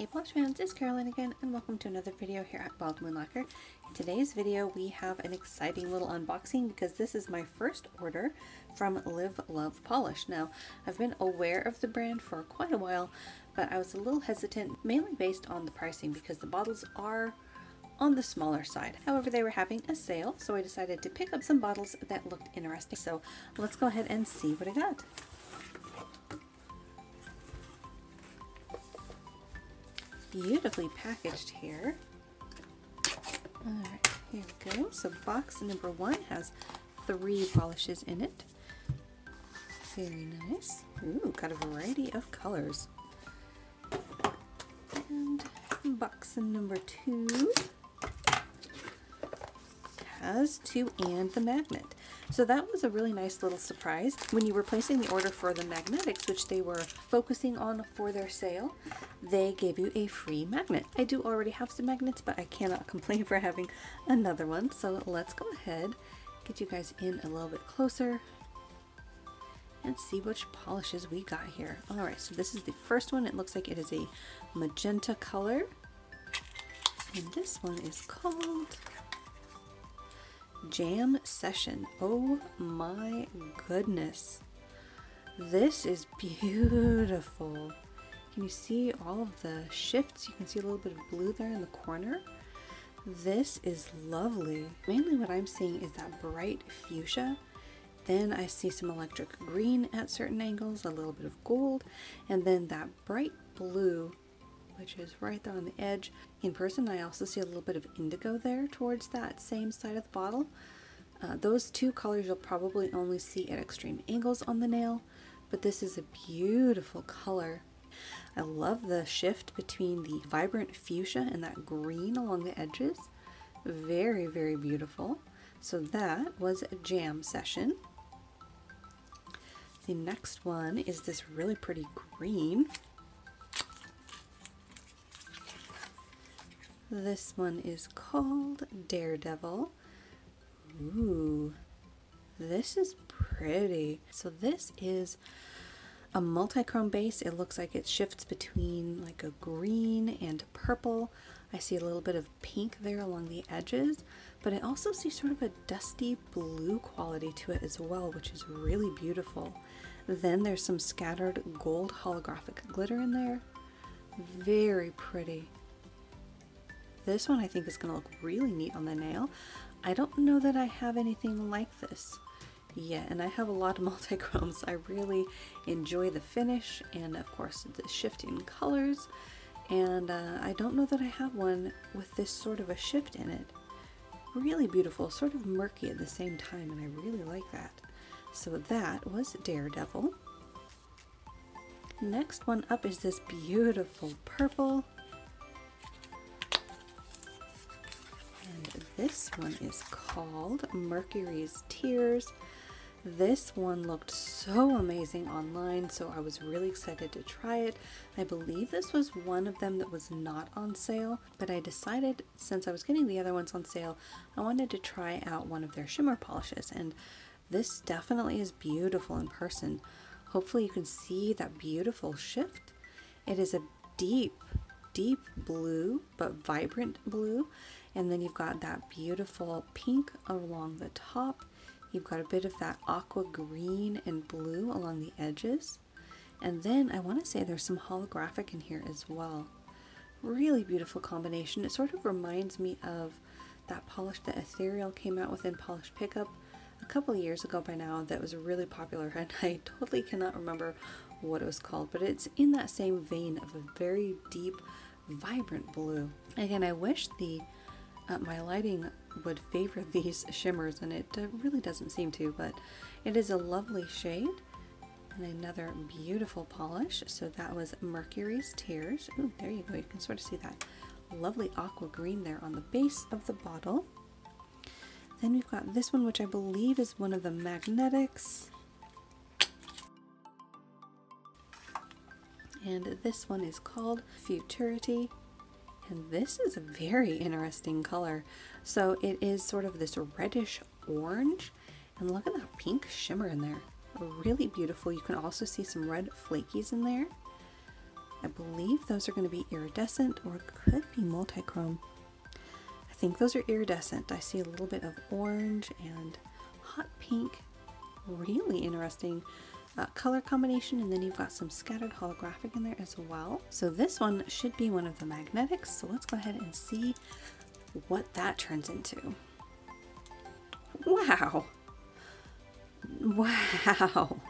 Hey Blush fans, it's Caroline again, and welcome to another video here at Wild Moon Lacquer. In today's video we have an exciting little unboxing because this is my first order from Live Love Polish. Now, I've been aware of the brand for quite a while, but I was a little hesitant, mainly based on the pricing because the bottles are on the smaller side. However, they were having a sale, so I decided to pick up some bottles that looked interesting. So let's go ahead and see what I got. Beautifully packaged here. Alright, here we go. So box number 1 has 3 polishes in it. Very nice. Ooh, got a variety of colors. And box number 2 has 2 and the magnet. So that was a really nice little surprise. When you were placing the order for the magnetics, which they were focusing on for their sale, they gave you a free magnet. I do already have some magnets, but I cannot complain for having another one. So let's go ahead, get you guys in a little bit closer and see which polishes we got here. Alright, so this is the first one. It looks like it is a magenta color. And this one is called Jam Session. Oh my goodness. This is beautiful. Can you see all of the shifts? You can see a little bit of blue there in the corner. This is lovely. Mainly what I'm seeing is that bright fuchsia. Then I see some electric green at certain angles, a little bit of gold, and then that bright blue, which is right there on the edge. In person, I also see a little bit of indigo there towards that same side of the bottle. Those two colors you'll probably only see at extreme angles on the nail, but this is a beautiful color. I love the shift between the vibrant fuchsia and that green along the edges. Very, very beautiful. So that was a Jam Session. The next one is this really pretty green. This one is called Daredevil. Ooh, this is pretty. So this is a multi-chrome base. It looks like it shifts between like a green and purple. I see a little bit of pink there along the edges, but I also see sort of a dusty blue quality to it as well, which is really beautiful. Then there's some scattered gold holographic glitter in there. Very pretty. This one I think is going to look really neat on the nail. I don't know that I have anything like this yet, and I have a lot of multi-chromes. I really enjoy the finish and of course the shift in colors, and I don't know that I have one with this sort of a shift in it. Really beautiful, sort of murky at the same time, and I really like that. So that was Daredevil. Next one up is this beautiful purple. This one is called Mercury's Tears. This one looked so amazing online, so I was really excited to try it. I believe this was one of them that was not on sale, but I decided since I was getting the other ones on sale, I wanted to try out one of their shimmer polishes, and this definitely is beautiful in person. Hopefully you can see that beautiful shift. It is a deep blue, but vibrant blue. And then you've got that beautiful pink along the top. You've got a bit of that aqua green and blue along the edges. And then I want to say there's some holographic in here as well. Really beautiful combination. It sort of reminds me of that polish that Ethereal came out with in Polish Pickup a couple of years ago by now that was really popular, and I totally cannot remember what it was called, but it's in that same vein of a very deep, vibrant blue. Again, I wish my lighting would favor these shimmers, and it really doesn't seem to, but it is a lovely shade and another beautiful polish. So that was Mercury's Tears. Ooh, there you go. You can sort of see that lovely aqua green there on the base of the bottle. Then we've got this one, which I believe is one of the magnetics. And this one is called Futurity. And this is a very interesting color. So it is sort of this reddish orange, and look at that pink shimmer in there. Really beautiful. You can also see some red flakies in there. I believe those are going to be iridescent or could be multichrome. I think those are iridescent. I see a little bit of orange and hot pink. Really interesting color combination, and then you've got some scattered holographic in there as well. So this one should be one of the magnetics, so let's go ahead and see what that turns into. Wow! Wow!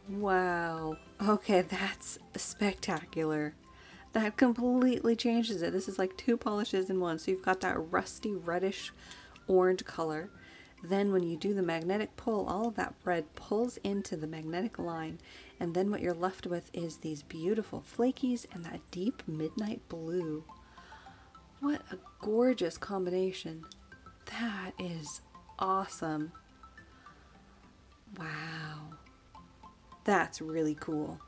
Wow! Okay, that's spectacular. That completely changes it. This is like two polishes in one. So you've got that rusty reddish orange color. Then when you do the magnetic pull, all of that red pulls into the magnetic line, and then what you're left with is these beautiful flakies and that deep midnight blue. What a gorgeous combination. That is awesome. Wow. That's really cool.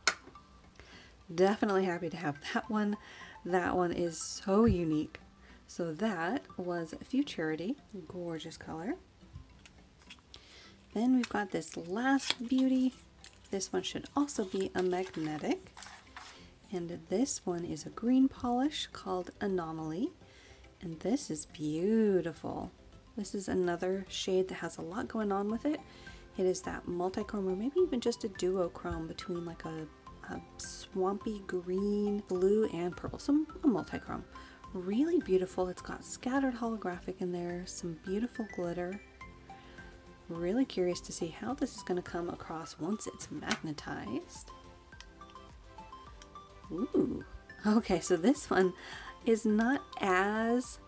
Definitely happy to have that one. That one is so unique. So that was Futurity. Gorgeous color. Then we've got this last beauty. This one should also be a magnetic. And this one is a green polish called Anomaly. And this is beautiful. This is another shade that has a lot going on with it. It is that multichrome, or maybe even just a duochrome between like a swampy green, blue, and purple. So a multichrome. Really beautiful. It's got scattered holographic in there, some beautiful glitter. Really curious to see how this is going to come across once it's magnetized. Ooh. Okay, so this one is not as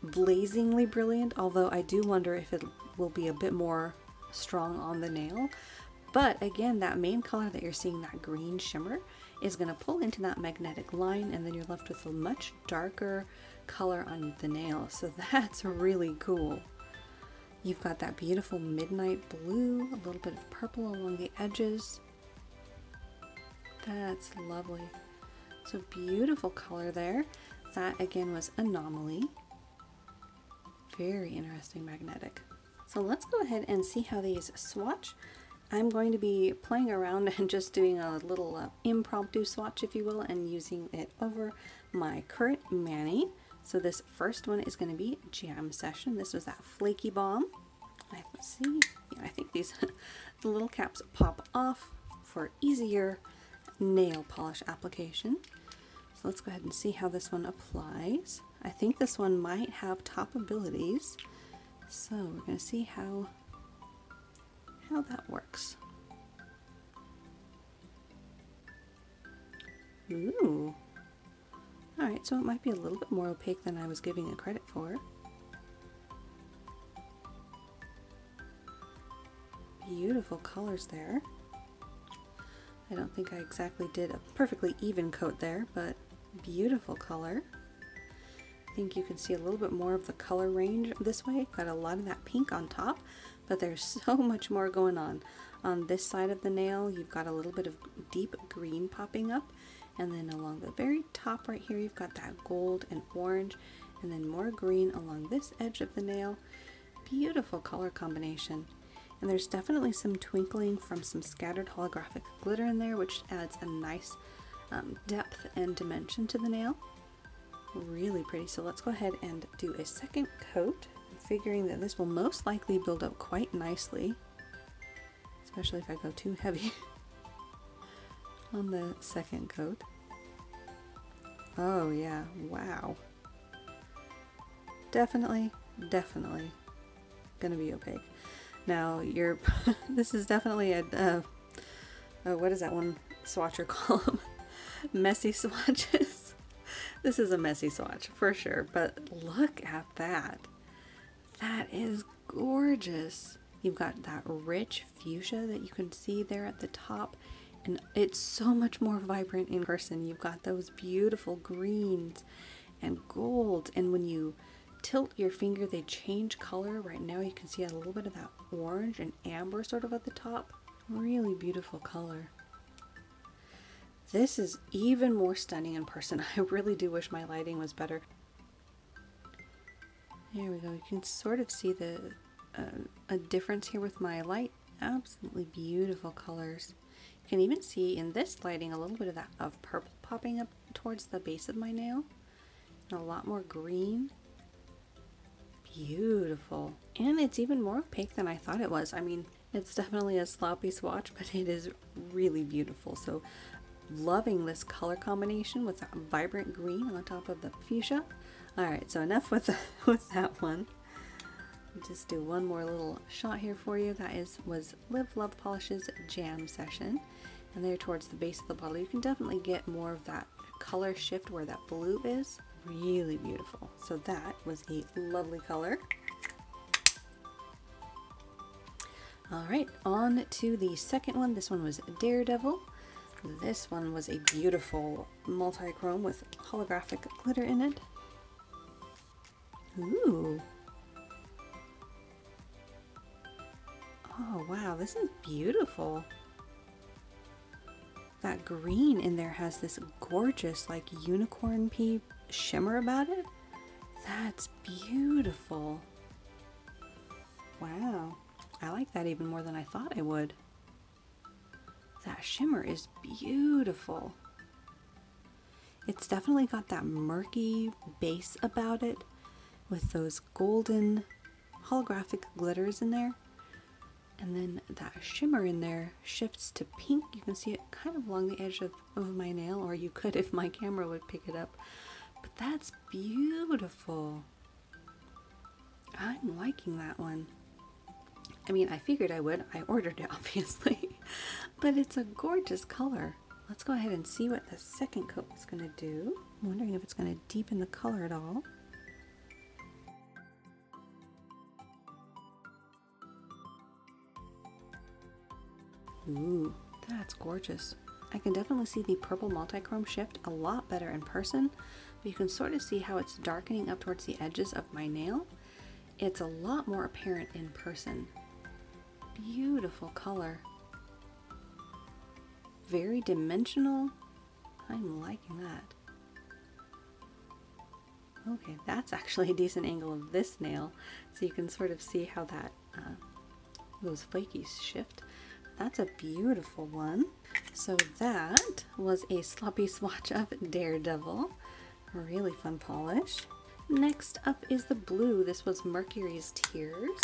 blazingly brilliant, although I do wonder if it will be a bit more strong on the nail. But again, that main color that you're seeing, that green shimmer, is going to pull into that magnetic line, and then you're left with a much darker color on the nail. So that's really cool. You've got that beautiful midnight blue, a little bit of purple along the edges. That's lovely. So beautiful color there. That again was Anomaly. Very interesting magnetic. So let's go ahead and see how these swatch. I'm going to be playing around and just doing a little impromptu swatch, if you will, and using it over my current mani. So this first one is going to be Jam Session. This was that Flaky Bomb. Let's see. Yeah, I think these the little caps pop off for easier nail polish application. So let's go ahead and see how this one applies. I think this one might have top abilities. So we're going to see how that works. Ooh. Alright, so it might be a little bit more opaque than I was giving it credit for. Beautiful colors there. I don't think I exactly did a perfectly even coat there, but beautiful color. I think you can see a little bit more of the color range this way. Got a lot of that pink on top, but there's so much more going on. On this side of the nail, you've got a little bit of deep green popping up, and then along the very top right here, you've got that gold and orange, and then more green along this edge of the nail. Beautiful color combination. And there's definitely some twinkling from some scattered holographic glitter in there, which adds a nice depth and dimension to the nail. Really pretty. So let's go ahead and do a second coat, figuring that this will most likely build up quite nicely, especially if I go too heavy on the second coat. Oh yeah, wow. Definitely gonna be opaque. Now you're this is definitely a what is that one swatcher call them? Messy swatches. This is a messy swatch for sure, but look at that. That is gorgeous. You've got that rich fuchsia that you can see there at the top, and it's so much more vibrant in person. You've got those beautiful greens and golds, and when you tilt your finger, they change color. Right now you can see a little bit of that orange and amber sort of at the top. Really beautiful color. This is even more stunning in person. I really do wish my lighting was better. There we go. You can sort of see a difference here with my light. Absolutely beautiful colors. You can even see in this lighting a little bit of that purple popping up towards the base of my nail, and a lot more green. Beautiful. And it's even more opaque than I thought it was. I mean, it's definitely a sloppy swatch, but it is really beautiful. So loving this color combination with that vibrant green on top of the fuchsia. All right, so enough with that one. Just do one more little shot here for you. That was Live Love Polish's Jam Session, and there towards the base of the bottle you can definitely get more of that color shift where that blue is. Really beautiful. So that was a lovely color. All right, on to the second one. This one was Daredevil. This one was a beautiful multi-chrome with holographic glitter in it. Ooh. Oh wow, this is beautiful. That green in there has this gorgeous like unicorn pea shimmer about it. That's beautiful. Wow, I like that even more than I thought I would. That shimmer is beautiful. It's definitely got that murky base about it with those golden holographic glitters in there. And then that shimmer in there shifts to pink. You can see it kind of along the edge of my nail, or you could if my camera would pick it up. But that's beautiful. I'm liking that one. I mean, I figured I would. I ordered it, obviously. But it's a gorgeous color. Let's go ahead and see what the second coat is going to do. I'm wondering if it's going to deepen the color at all. Ooh, that's gorgeous. I can definitely see the purple multi-chrome shift a lot better in person, but you can sort of see how it's darkening up towards the edges of my nail. It's a lot more apparent in person. Beautiful color. Very dimensional. I'm liking that. Okay, that's actually a decent angle of this nail, so you can sort of see how that those flakies shift. That's a beautiful one. So that was a sloppy swatch of Daredevil. A really fun polish. Next up is the blue. This was Mercury's Tears.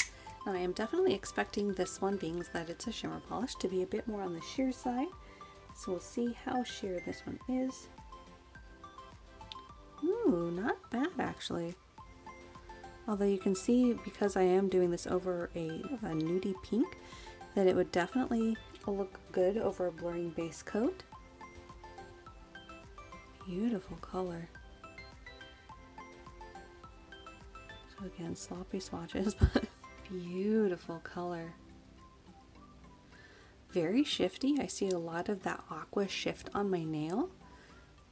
Now I am definitely expecting this one, being that it's a shimmer polish, to be a bit more on the sheer side. So we'll see how sheer this one is. Ooh, not bad actually. Although you can see, because I am doing this over a nudie pink, that it would definitely look good over a blurring base coat. Beautiful color. So again, sloppy swatches, but beautiful color. Very shifty. I see a lot of that aqua shift on my nail.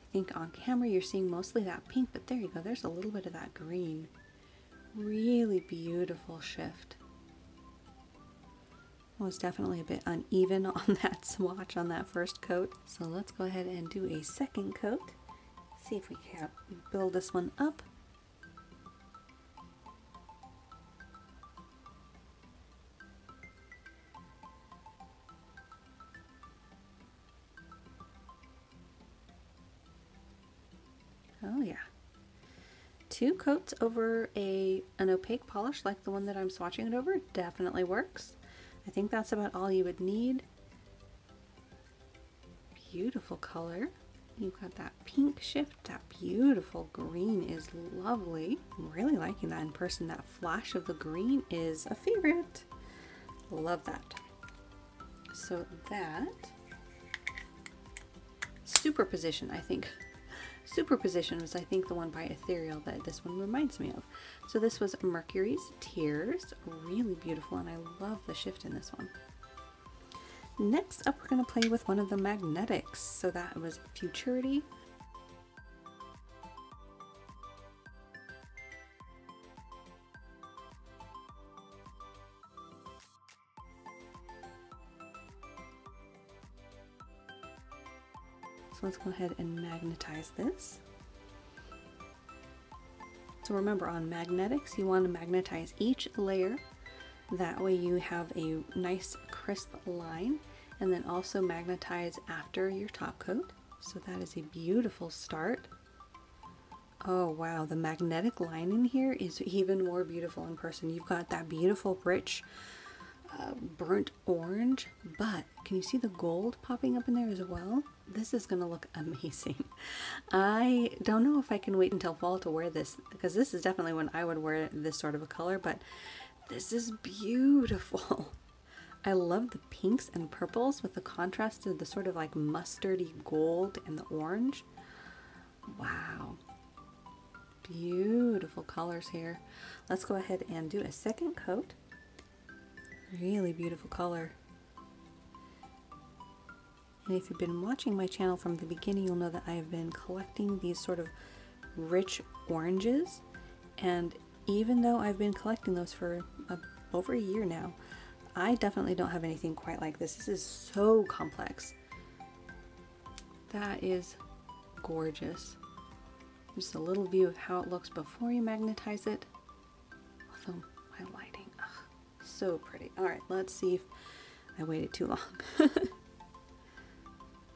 I think on camera you're seeing mostly that pink, but there you go. There's a little bit of that green. Really beautiful shift. Was definitely a bit uneven on that swatch on that first coat. So let's go ahead and do a second coat. See if we can build this one up. Oh yeah. 2 coats over an opaque polish like the one that I'm swatching it over definitely works. I think that's about all you would need. Beautiful color. You've got that pink shift, that beautiful green is lovely. I'm really liking that in person. That flash of the green is a favorite. Love that. So that Superposition, I think. Superposition was, I think, the one by Ethereal that this one reminds me of. So this was Mercury's Tears. Really beautiful, and I love the shift in this one. Next up, we're going to play with one of the magnetics. So that was Futurity. So let's go ahead and magnetize this. So remember, on magnetics, you want to magnetize each layer. That way you have a nice crisp line, and then also magnetize after your top coat. So that is a beautiful start. Oh wow, the magnetic line in here is even more beautiful in person. You've got that beautiful rich burnt orange, but can you see the gold popping up in there as well? This is gonna look amazing. I don't know if I can wait until fall to wear this, because this is definitely when I would wear this sort of a color, but this is beautiful. I love the pinks and purples with the contrast to the sort of like mustardy gold and the orange. Wow. Beautiful colors here. Let's go ahead and do a second coat. Really beautiful color. And if you've been watching my channel from the beginning, you'll know that I've been collecting these sort of rich oranges. And even though I've been collecting those for over a year now, I definitely don't have anything quite like this. This is so complex. That is gorgeous. Just a little view of how it looks before you magnetize it. Although my lighting, so pretty. All right, let's see if I waited too long.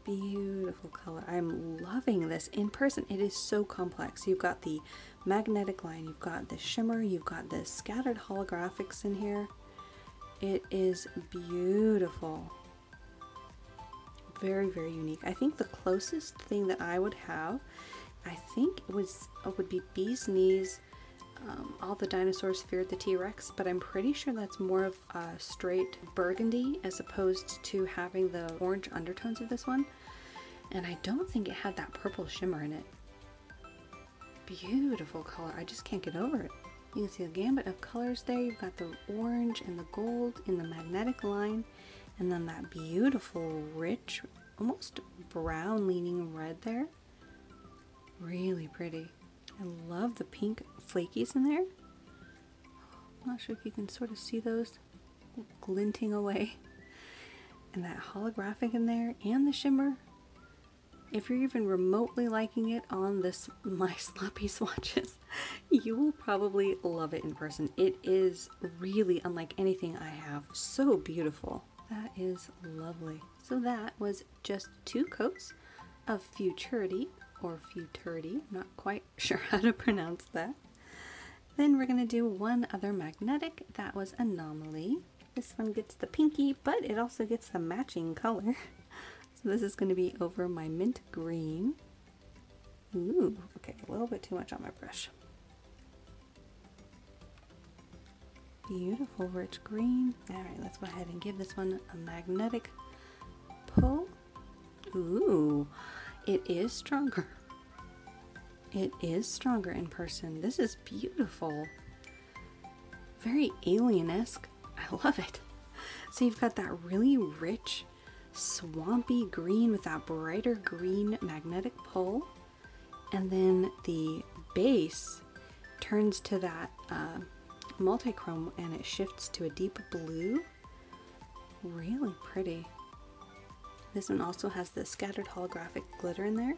Beautiful color. I'm loving this. In person, it is so complex. You've got the magnetic line, you've got the shimmer, you've got the scattered holographics in here. It is beautiful. Very, very unique. I think the closest thing that I would have, I think it would be Bee's Knees, All the Dinosaurs Feared the T-Rex, but I'm pretty sure that's more of a straight burgundy as opposed to having the orange undertones of this one. And I don't think it had that purple shimmer in it. Beautiful color. I just can't get over it. You can see the gambit of colors there. You've got the orange and the gold in the magnetic line, and then that beautiful rich, almost brown leaning red there. Really pretty. I love the pink flakies in there. I'm not sure if you can sort of see those glinting away. And that holographic in there and the shimmer. If you're even remotely liking it on this My Sloppy Swatches, you will probably love it in person. It is really unlike anything I have. So beautiful. That is lovely. So that was just 2 coats of Futurity, or Futurity, not quite sure how to pronounce that. Then we're going to do one other magnetic. That was Anomaly. This one gets the pinky, but it also gets the matching color. So this is going to be over my mint green. Ooh, okay, a little bit too much on my brush. Beautiful rich green. All right, let's go ahead and give this one a magnetic pull. Ooh, it is stronger. It is stronger in person. This is beautiful. Very alien-esque. I love it. So you've got that really rich swampy green with that brighter green magnetic pull, and then the base turns to that multi-chrome and it shifts to a deep blue. Really pretty. This one also has the scattered holographic glitter in there,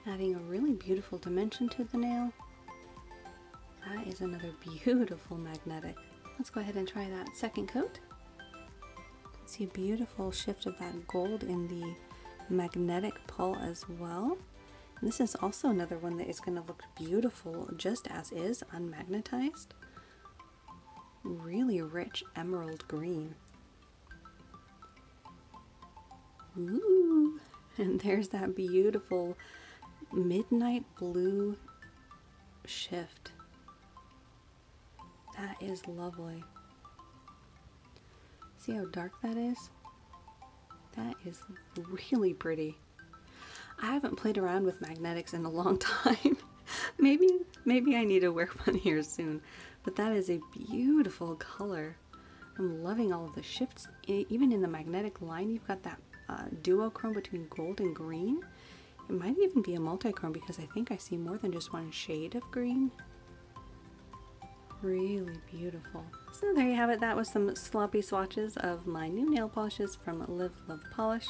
adding a really beautiful dimension to the nail. That is another beautiful magnetic. Let's go ahead and try that second coat. See a beautiful shift of that gold in the magnetic pull as well. And this is also another one that is going to look beautiful just as is, unmagnetized. Really rich emerald green. Ooh, and there's that beautiful midnight blue shift. That is lovely. See how dark that is? That is really pretty. I haven't played around with magnetics in a long time. maybe I need to wear one here soon. But that is a beautiful color. I'm loving all of the shifts. Even in the magnetic line, you've got that duochrome between gold and green. It might even be a multi-chrome because I think I see more than just one shade of green. Really beautiful. So there you have it. That was some sloppy swatches of my new nail polishes from Live Love Polish.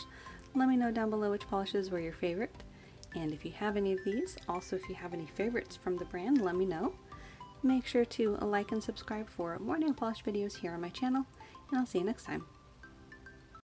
Let me know down below which polishes were your favorite. And if you have any of these, also if you have any favorites from the brand, let me know. Make sure to like and subscribe for more nail polish videos here on my channel, and I'll see you next time.